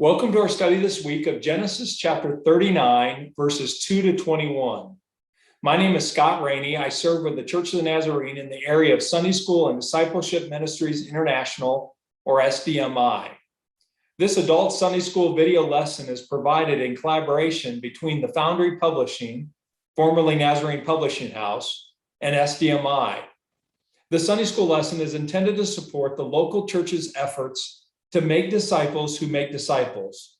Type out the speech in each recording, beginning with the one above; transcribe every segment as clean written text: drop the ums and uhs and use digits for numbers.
Welcome to our study this week of Genesis chapter 39, verses 2 to 21. My name is Scott Rainey. I serve with the Church of the Nazarene in the area of Sunday School and Discipleship Ministries International, or SDMI. This adult Sunday School video lesson is provided in collaboration between the Foundry Publishing, formerly Nazarene Publishing House, and SDMI. The Sunday School lesson is intended to support the local church's efforts to make disciples who make disciples.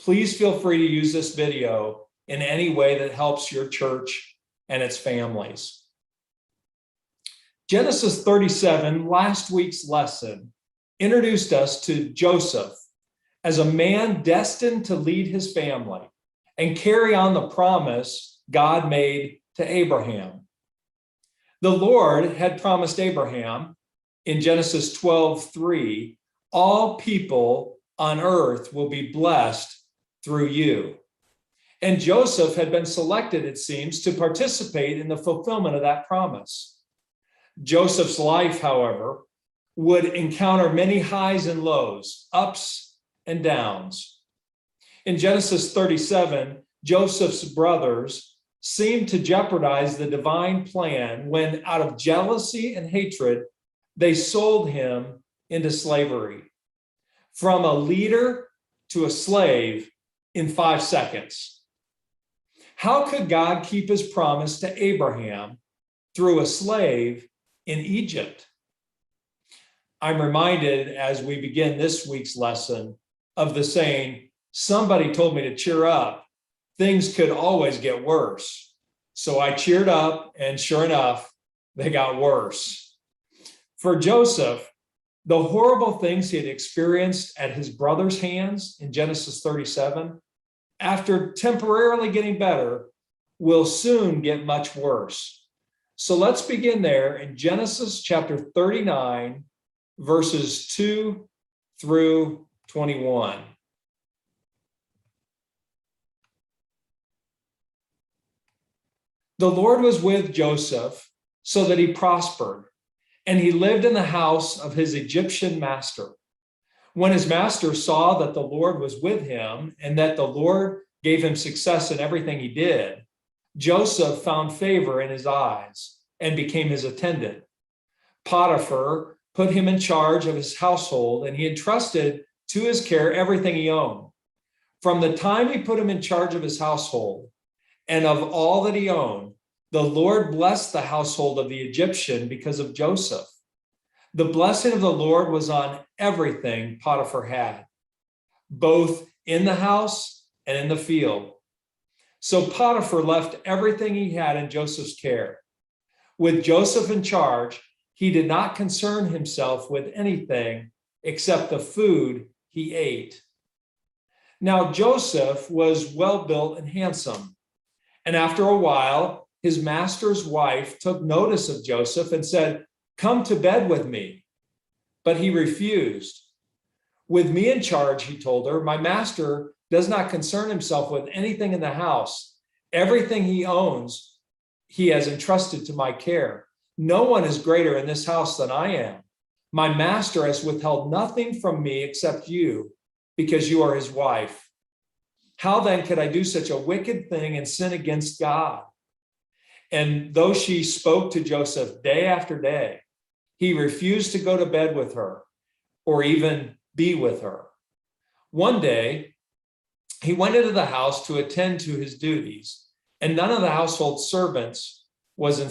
Please feel free to use this video in any way that helps your church and its families. Genesis 37, last week's lesson, introduced us to Joseph as a man destined to lead his family and carry on the promise God made to Abraham. The Lord had promised Abraham in Genesis 12:3, all people on earth will be blessed through you. And Joseph had been selected, it seems, to participate in the fulfillment of that promise. Joseph's life, however, would encounter many highs and lows, ups and downs. In Genesis 37, Joseph's brothers seemed to jeopardize the divine plan when, out of jealousy and hatred, they sold him into slavery, from a leader to a slave in 5 seconds. How could God keep his promise to Abraham through a slave in Egypt? I'm reminded as we begin this week's lesson of the saying, somebody told me to cheer up. Things could always get worse. So I cheered up, and sure enough, they got worse. For Joseph, the horrible things he had experienced at his brother's hands in Genesis 37, after temporarily getting better, will soon get much worse. So let's begin there in Genesis chapter 39, verses 2 through 21. The Lord was with Joseph so that he prospered, and he lived in the house of his Egyptian master. When his master saw that the Lord was with him and that the Lord gave him success in everything he did, Joseph found favor in his eyes and became his attendant. Potiphar put him in charge of his household, and he entrusted to his care everything he owned. From the time he put him in charge of his household and of all that he owned, the Lord blessed the household of the Egyptian because of Joseph. The blessing of the Lord was on everything Potiphar had, both in the house and in the field. So Potiphar left everything he had in Joseph's care. With Joseph in charge, he did not concern himself with anything except the food he ate. Now Joseph was well-built and handsome, and after a while, his master's wife took notice of Joseph and said, "Come to bed with me." But he refused. "With me in charge," he told her, "my master does not concern himself with anything in the house. Everything he owns, he has entrusted to my care. No one is greater in this house than I am. My master has withheld nothing from me except you, because you are his wife. How then could I do such a wicked thing and sin against God?" And though she spoke to Joseph day after day, he refused to go to bed with her or even be with her. One day, he went into the house to attend to his duties, and none of the household servants was in